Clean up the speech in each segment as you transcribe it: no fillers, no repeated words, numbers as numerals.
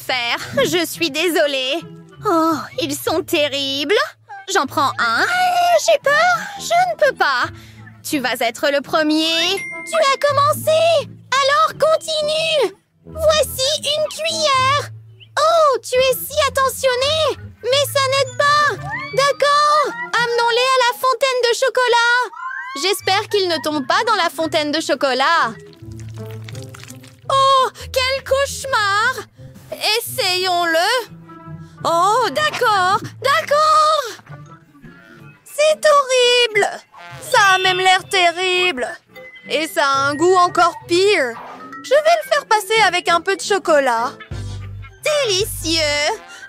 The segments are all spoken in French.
faire. Je suis désolée. Oh, ils sont terribles. J'en prends un. J'ai peur. Je ne peux pas. Tu vas être le premier. Tu as commencé. Alors continue. Voici une cuillère. Oh, tu es si attentionnée. Mais ça n'aide pas. D'accord. Amenons-les à la fontaine de chocolat. J'espère qu'ils ne tombent pas dans la fontaine de chocolat. Oh, quel cauchemar! Essayons-le. Oh, d'accord, d'accord. C'est horrible. Ça a même l'air terrible. Et ça a un goût encore pire. Je vais le faire passer avec un peu de chocolat. Délicieux.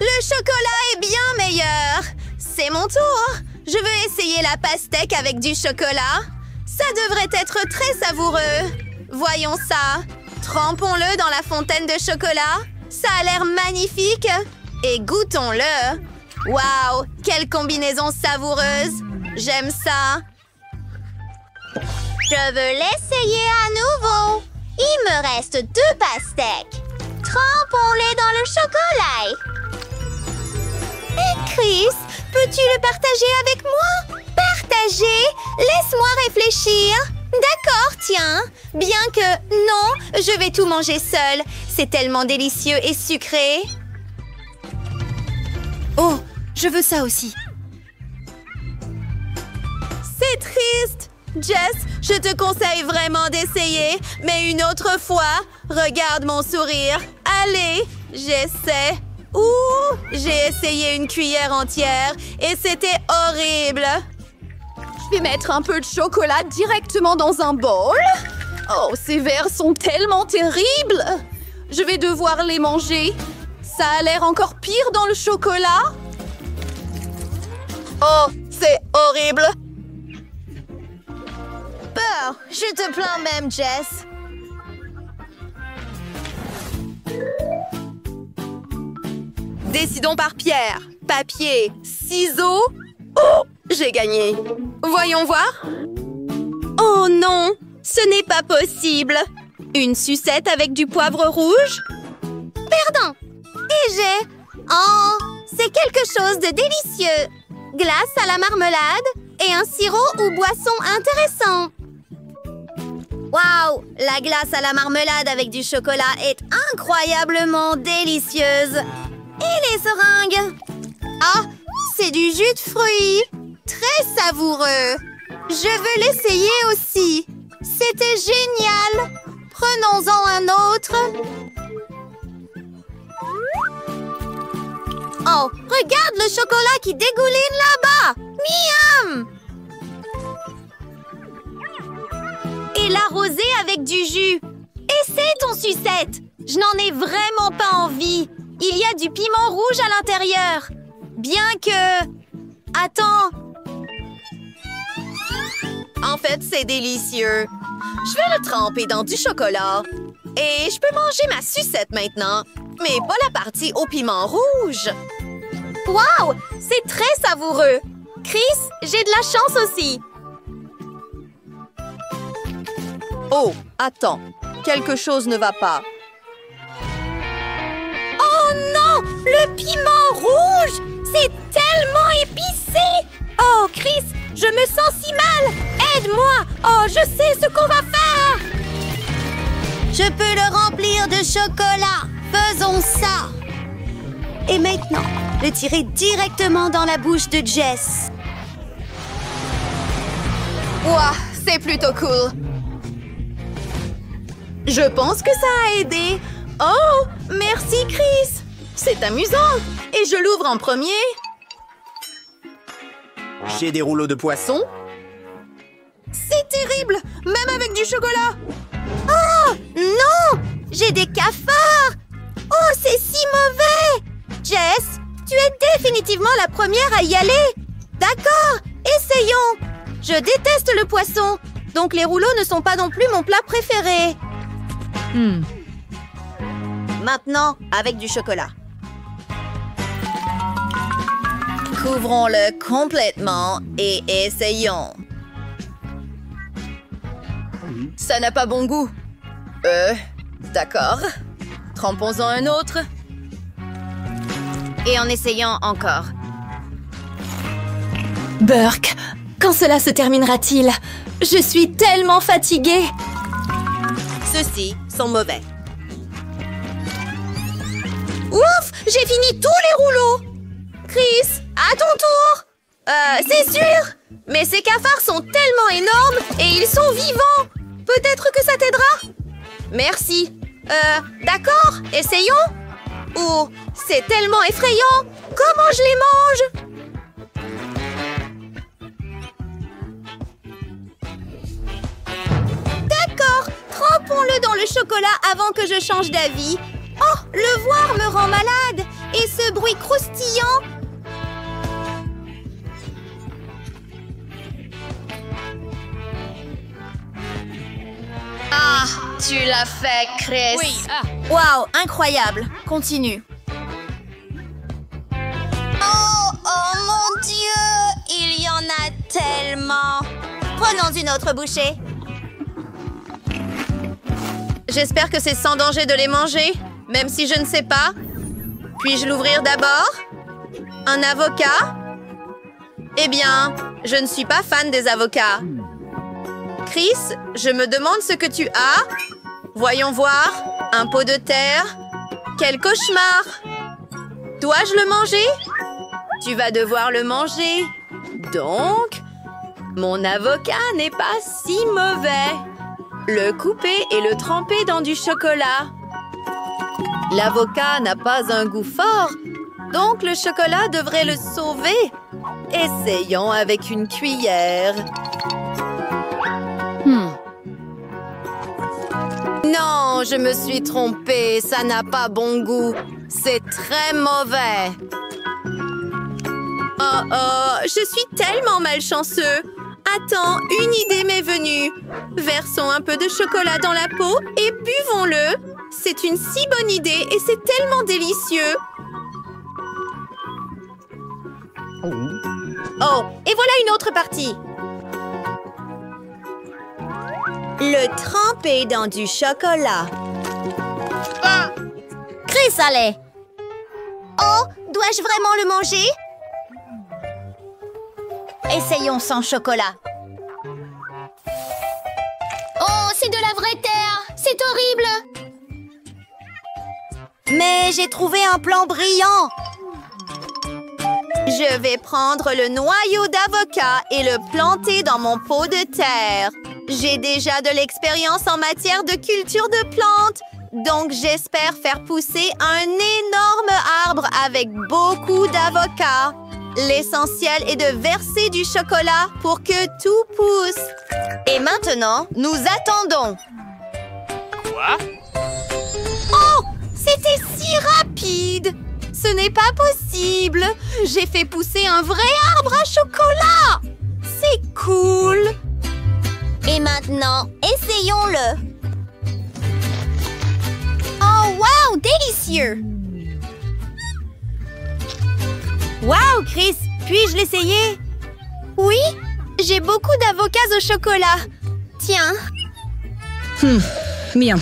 Le chocolat est bien meilleur. C'est mon tour. Je veux essayer la pastèque avec du chocolat. Ça devrait être très savoureux. Voyons ça. Trempons-le dans la fontaine de chocolat. Ça a l'air magnifique. Et goûtons-le. Waouh, quelle combinaison savoureuse. J'aime ça. Je veux l'essayer à nouveau. Il me reste 2 pastèques. Trempons-les dans le chocolat. Et Chris, peux-tu le partager avec moi? Partager? Laisse-moi réfléchir. D'accord, tiens. Bien que non, je vais tout manger seule. C'est tellement délicieux et sucré. Oh, je veux ça aussi. C'est triste. Jess, je te conseille vraiment d'essayer, mais une autre fois. Regarde mon sourire. Allez, j'essaie. Ouh, j'ai essayé une cuillère entière et c'était horrible. Je vais mettre un peu de chocolat directement dans un bol. Oh, ces verres sont tellement terribles. Je vais devoir les manger. Ça a l'air encore pire dans le chocolat. Oh, c'est horrible. Peur, je te plains même, Jess. Décidons par pierre, papier, ciseaux. Oh, j'ai gagné. Voyons voir. Oh non, ce n'est pas possible. Une sucette avec du poivre rouge? Perdant. Et j'ai... Oh, c'est quelque chose de délicieux. Glace à la marmelade et un sirop ou boisson intéressant. Waouh, la glace à la marmelade avec du chocolat est incroyablement délicieuse. Et les seringues? Ah, c'est du jus de fruits. Très savoureux. Je veux l'essayer aussi. C'était génial. Prenons-en un autre. Oh, regarde le chocolat qui dégouline là-bas. Miam! Et l'arroser avec du jus. Essaie ton sucette. Je n'en ai vraiment pas envie. Il y a du piment rouge à l'intérieur. Bien que... Attends. En fait, c'est délicieux. Je vais le tremper dans du chocolat. Et je peux manger ma sucette maintenant. Mais pas la partie au piment rouge. Wow! C'est très savoureux. Chris, j'ai de la chance aussi. Oh, attends. Quelque chose ne va pas. Oh non! Le piment rouge! C'est tellement épicé! Oh, Chris, je me sens si mal! Aide-moi! Oh, je sais ce qu'on va faire! Je peux le remplir de chocolat. Faisons ça. Et maintenant, le tirer directement dans la bouche de Jess. Ouah, c'est plutôt cool. Je pense que ça a aidé. Oh, merci Chris. C'est amusant. Et je l'ouvre en premier. J'ai des rouleaux de poisson. C'est terrible, même avec du chocolat. Oh, non! J'ai des cafards. Oh, c'est si mauvais. Jess, tu es définitivement la première à y aller. D'accord, essayons. Je déteste le poisson, donc les rouleaux ne sont pas non plus mon plat préféré. Maintenant, avec du chocolat. Couvrons-le complètement et essayons. Ça n'a pas bon goût. D'accord. Trempons-en un autre. Et en essayant encore. Burke, quand cela se terminera-t-il? Je suis tellement fatiguée. Ceux-ci sont mauvais. Ouf! J'ai fini tous les rouleaux! Chris, à ton tour! C'est sûr! Mais ces cafards sont tellement énormes et ils sont vivants! Peut-être que ça t'aidera? Merci. D'accord, essayons? Oh, c'est tellement effrayant! Comment je les mange? D'accord, trempons-le dans le chocolat avant que je change d'avis. Oh, le voir me rend malade! Et ce bruit croustillant! Ah, tu l'as fait, Chris! Oui, Wow, incroyable! Continue. Oh mon Dieu! Il y en a tellement! Prenons une autre bouchée. J'espère que c'est sans danger de les manger, même si je ne sais pas. Puis-je l'ouvrir d'abord? Un avocat? Eh bien, je ne suis pas fan des avocats. Chris, je me demande ce que tu as. Voyons voir. Un pot de terre. Quel cauchemar! Dois-je le manger? Tu vas devoir le manger. Donc, mon avocat n'est pas si mauvais. Le couper et le tremper dans du chocolat. L'avocat n'a pas un goût fort, donc le chocolat devrait le sauver. Essayons avec une cuillère. Non, je me suis trompée. Ça n'a pas bon goût. C'est très mauvais. Oh, je suis tellement malchanceux. Attends, une idée m'est venue. Versons un peu de chocolat dans la peau et buvons-le. C'est une si bonne idée et c'est tellement délicieux. Oh, et voilà une autre partie. Le tremper dans du chocolat. Chris, allez. Oh, dois-je vraiment le manger? Essayons sans chocolat. Oh, c'est de la vraie terre! C'est horrible! Mais j'ai trouvé un plan brillant. Je vais prendre le noyau d'avocat et le planter dans mon pot de terre. J'ai déjà de l'expérience en matière de culture de plantes, donc j'espère faire pousser un énorme arbre avec beaucoup d'avocats. L'essentiel est de verser du chocolat pour que tout pousse. Et maintenant, nous attendons. Quoi? Oh! C'était si rapide! Ce n'est pas possible! J'ai fait pousser un vrai arbre à chocolat! C'est cool! Et maintenant, essayons-le. Oh, wow! Délicieux! Wow, Chris! Puis-je l'essayer? Oui, j'ai beaucoup d'avocats au chocolat. Tiens. Bien.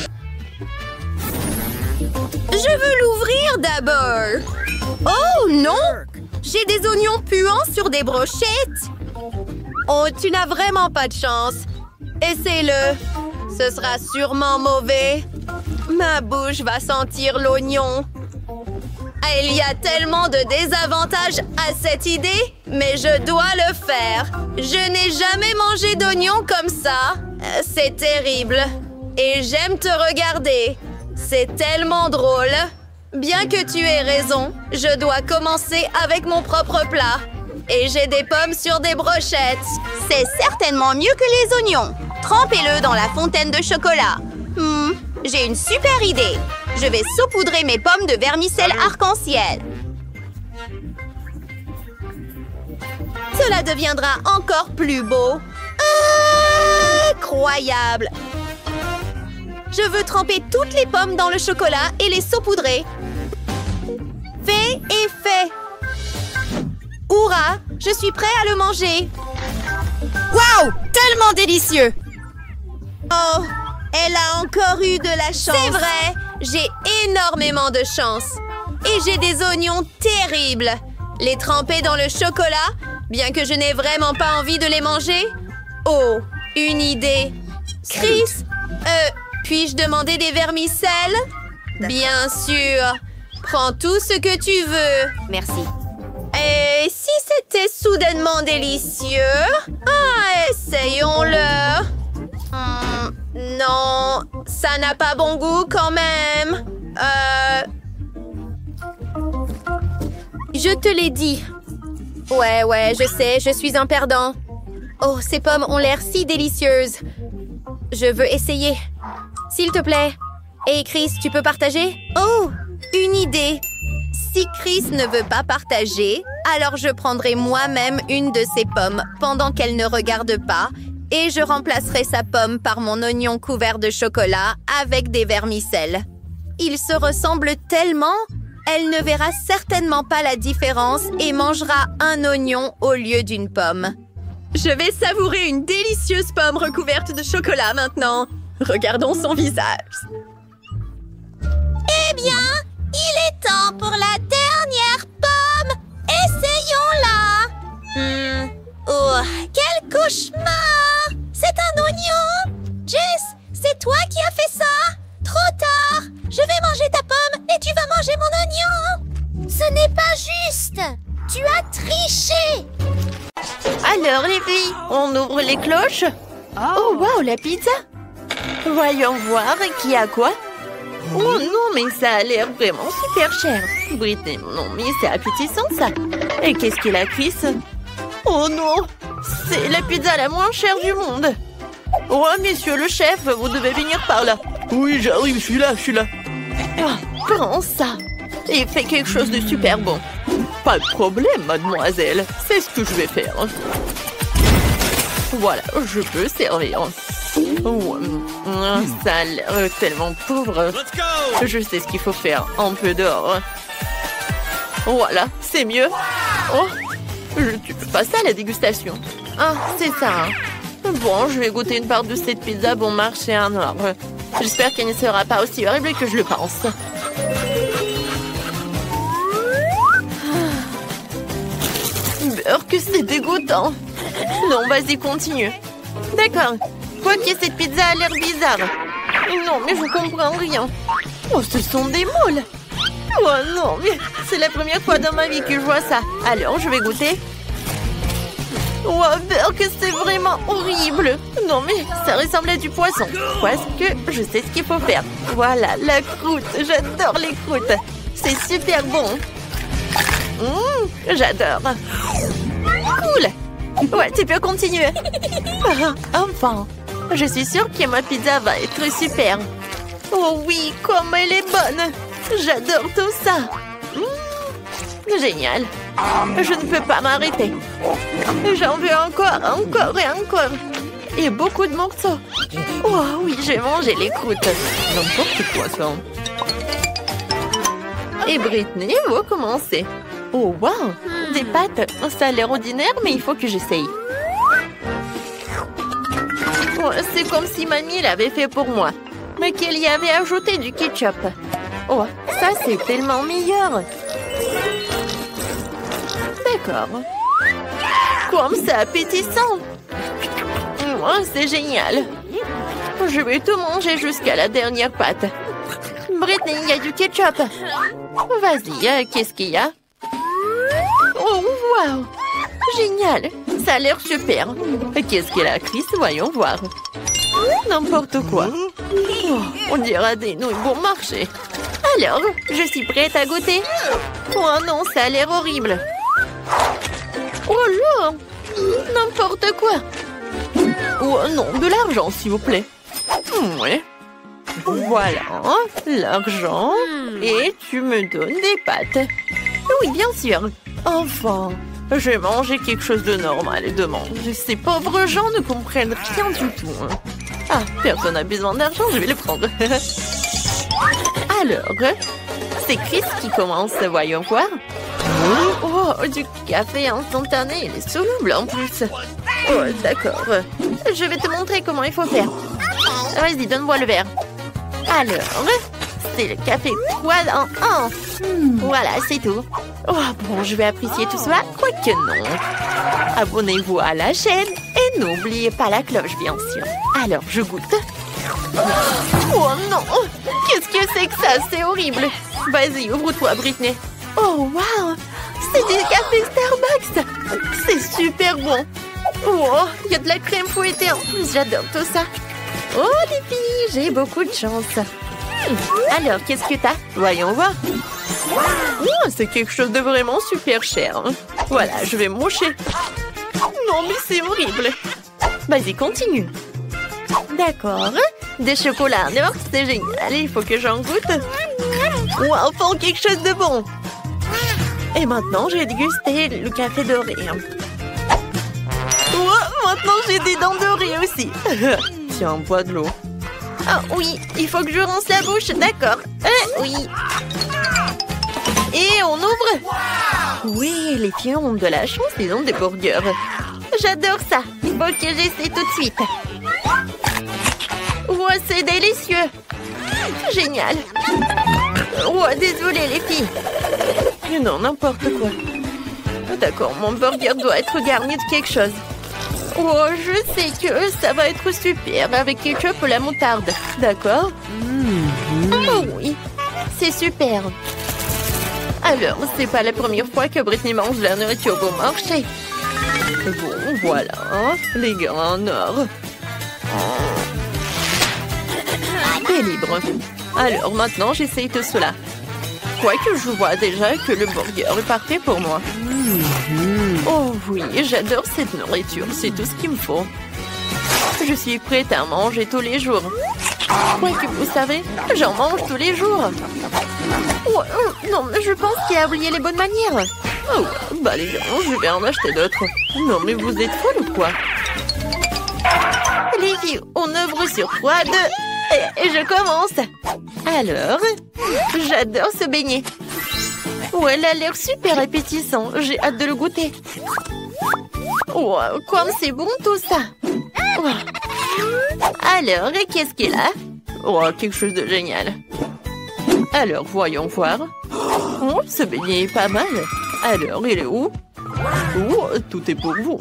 Je veux l'ouvrir d'abord. Oh non! J'ai des oignons puants sur des brochettes. Oh, tu n'as vraiment pas de chance. Essaie-le. Ce sera sûrement mauvais. Ma bouche va sentir l'oignon. Il y a tellement de désavantages à cette idée, mais je dois le faire. Je n'ai jamais mangé d'oignons comme ça. C'est terrible. Et j'aime te regarder. C'est tellement drôle. Bien que tu aies raison, je dois commencer avec mon propre plat. Et j'ai des pommes sur des brochettes. C'est certainement mieux que les oignons. Trempez-le dans la fontaine de chocolat. J'ai une super idée. Je vais saupoudrer mes pommes de vermicelle arc-en-ciel. Cela deviendra encore plus beau. Incroyable! Je veux tremper toutes les pommes dans le chocolat et les saupoudrer. Fait et fait. Hourra! Je suis prêt à le manger. Wow! Tellement délicieux! Oh! Elle a encore eu de la chance. C'est vrai! J'ai énormément de chance. Et j'ai des oignons terribles. Les tremper dans le chocolat, bien que je n'ai vraiment pas envie de les manger? Oh, une idée. Chris, puis-je demander des vermicelles? Bien sûr. Prends tout ce que tu veux. Merci. Et si c'était soudainement délicieux? Ah, essayons-le. Non, ça n'a pas bon goût quand même. Je te l'ai dit. Ouais, je sais, je suis un perdant. Oh, ces pommes ont l'air si délicieuses. Je veux essayer. S'il te plaît. Et Chris, tu peux partager? Oh, une idée. Si Chris ne veut pas partager, alors je prendrai moi-même une de ses pommes pendant qu'elle ne regarde pas et je remplacerai sa pomme par mon oignon couvert de chocolat avec des vermicelles. Ils se ressemblent tellement, elle ne verra certainement pas la différence et mangera un oignon au lieu d'une pomme. Je vais savourer une délicieuse pomme recouverte de chocolat maintenant. Regardons son visage. Eh bien, il est temps pour la dernière pomme. Essayons-la. Oh, quel cauchemar! C'est un oignon! Jess, c'est toi qui as fait ça? Trop tard! Je vais manger ta pomme et tu vas manger mon oignon! Ce n'est pas juste! Tu as triché! Alors les filles, on ouvre les cloches? Oh wow, la pizza! Voyons voir qui a quoi. Oh non, mais ça a l'air vraiment super cher. Britney, non, mais c'est appétissant ça. Et qu'est-ce qu'il a, Chris? Oh non, c'est la pizza la moins chère du monde. Oh, monsieur le chef, vous devez venir par là. Oui, j'arrive, je suis là. Oh, prends ça. Et fais quelque chose de super bon. Pas de problème, mademoiselle. C'est ce que je vais faire. Voilà, je peux servir. Oh, ça a l'air tellement pauvre. Je sais ce qu'il faut faire. Un peu d'or. Voilà, c'est mieux. Oh, tu peux passer à la dégustation. Ah, c'est ça. Bon, je vais goûter une part de cette pizza bon marché en or. J'espère qu'elle ne sera pas aussi horrible que je le pense. Beurre, que c'est dégoûtant. Non, vas-y, continue. D'accord. Quoique cette pizza a l'air bizarre. Non, mais je comprends rien. Oh, ce sont des moules. Oh non, mais c'est la première fois dans ma vie que je vois ça. Alors, je vais goûter. Oh, beurre, que c'est vraiment horrible. Non, mais ça ressemble à du poisson. Parce que je sais ce qu'il faut faire. Voilà, la croûte. J'adore les croûtes. C'est super bon. J'adore. Cool. Ouais, tu peux continuer. Enfin, je suis sûre que ma pizza va être super. Oh oui, comme elle est bonne. J'adore tout ça. Génial. Je ne peux pas m'arrêter. J'en veux encore et encore. Et beaucoup de morceaux. Oh oui, j'ai mangé les croûtes. N'importe quoi, ça. Et Britney, vous commencez. Oh wow, des pâtes. Ça a l'air ordinaire, mais il faut que j'essaye. Oh, c'est comme si mamie l'avait fait pour moi, mais qu'elle y avait ajouté du ketchup. Oh, ça c'est tellement meilleur. D'accord. Comme c'est appétissant. Oh, c'est génial. Je vais tout manger jusqu'à la dernière pâte. Britney, il y a du ketchup. Vas-y, qu'est-ce qu'il y a? Oh, wow! Génial! Ça a l'air super. Qu'est-ce qu'elle a, Chris? Voyons voir. N'importe quoi. Oh, on dira des nouilles bon marché. Alors, je suis prête à goûter. Oh non, ça a l'air horrible. Oh là! N'importe quoi. Oh non, de l'argent, s'il vous plaît. Oui. Voilà, l'argent. Et tu me donnes des pâtes. Oui, bien sûr. Enfin, je vais manger quelque chose de normal demain. Ces pauvres gens ne comprennent rien du tout. Ah, personne n'a besoin d'argent, je vais le prendre. Alors, c'est Chris qui commence, voyons voir. Oh, du café instantané, il est soluble en plus. Oh, d'accord. Je vais te montrer comment il faut faire. Vas-y, donne-moi le verre. Alors, C'est le café 3 en 1. Voilà, c'est tout. Oh, bon, je vais apprécier tout cela, quoique non. Abonnez-vous à la chaîne et n'oubliez pas la cloche, bien sûr. Alors, je goûte. Oh non! Qu'est-ce que c'est que ça? C'est horrible. Vas-y, ouvre-toi, Britney. Oh, wow! C'est du café Starbucks. C'est super bon. Oh, il y a de la crème fouettée. J'adore tout ça. Oh, les filles, j'ai beaucoup de chance. Alors, qu'est-ce que t'as? Voyons voir. Oh, c'est quelque chose de vraiment super cher. Voilà, je vais me moucher. Non, mais c'est horrible. Vas-y, continue. D'accord. Des chocolats noir, c'est génial. Il faut que j'en goûte. Wow, font quelque chose de bon. Et maintenant, j'ai dégusté le café doré. Oh, maintenant, j'ai des dents dorées aussi. Tiens, bois de l'eau. Ah oui, il faut que je rince la bouche, d'accord. Oui. Et on ouvre. Oui, les filles ont de la chance, ils ont des burgers. J'adore ça. Il faut que j'essaie tout de suite. Oh, c'est délicieux. Génial. Oh, désolée les filles. Non, n'importe quoi. D'accord, mon burger doit être garni de quelque chose. Oh, je sais que ça va être super avec ketchup ou la moutarde. D'accord? Oh oui, c'est super. Alors, c'est pas la première fois que Britney mange de la nourriture au marché. Bon, voilà, les gars en or. T'es libre. Alors, maintenant, j'essaye tout cela. Quoique je vois déjà que le burger est parfait pour moi. Oh oui, j'adore cette nourriture, c'est tout ce qu'il me faut. Je suis prête à manger tous les jours. Quoique vous savez, j'en mange tous les jours. Oh, non, je pense qu'il a oublié les bonnes manières. Oh, bah les gars, je vais en acheter d'autres. Non, mais vous êtes folles ou quoi? Les filles, on ouvre sur 3, 2... Et je commence. Alors, j'adore ce beignet. Oh, elle a l'air super appétissant. J'ai hâte de le goûter. Oh, comme c'est bon tout ça. Oh. Alors, qu'est-ce qu'il a? Oh, quelque chose de génial. Alors, voyons voir. Oh, ce beignet est pas mal. Alors, il est où? Oh, tout est pour vous.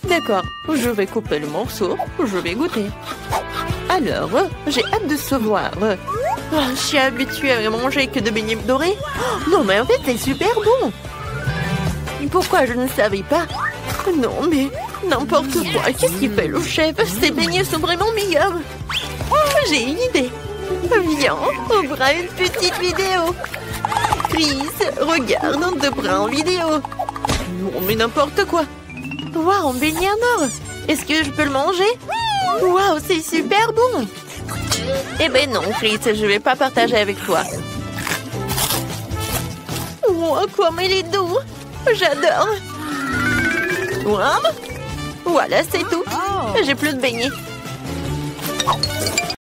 D'accord, je vais couper le morceau. Je vais goûter. Alors, j'ai hâte de savoir. Oh, je suis habituée à manger que de beignets dorés. Oh, non, mais en fait, c'est super bon. Pourquoi je ne savais pas? Non, mais n'importe quoi. Qu'est-ce qu'il fait le chef? Ces beignets sont vraiment meilleurs. Oh, j'ai une idée. Viens, on fera une petite vidéo. Chris, regarde, on te prend en vidéo. Non, mais n'importe quoi. Waouh, un beignet en or. Est-ce que je peux le manger? Waouh, c'est super bon. Eh ben non, Chris, je vais pas partager avec toi. Wow, comme il est doux. J'adore. Wow. Voilà, c'est tout. J'ai plus de beignets.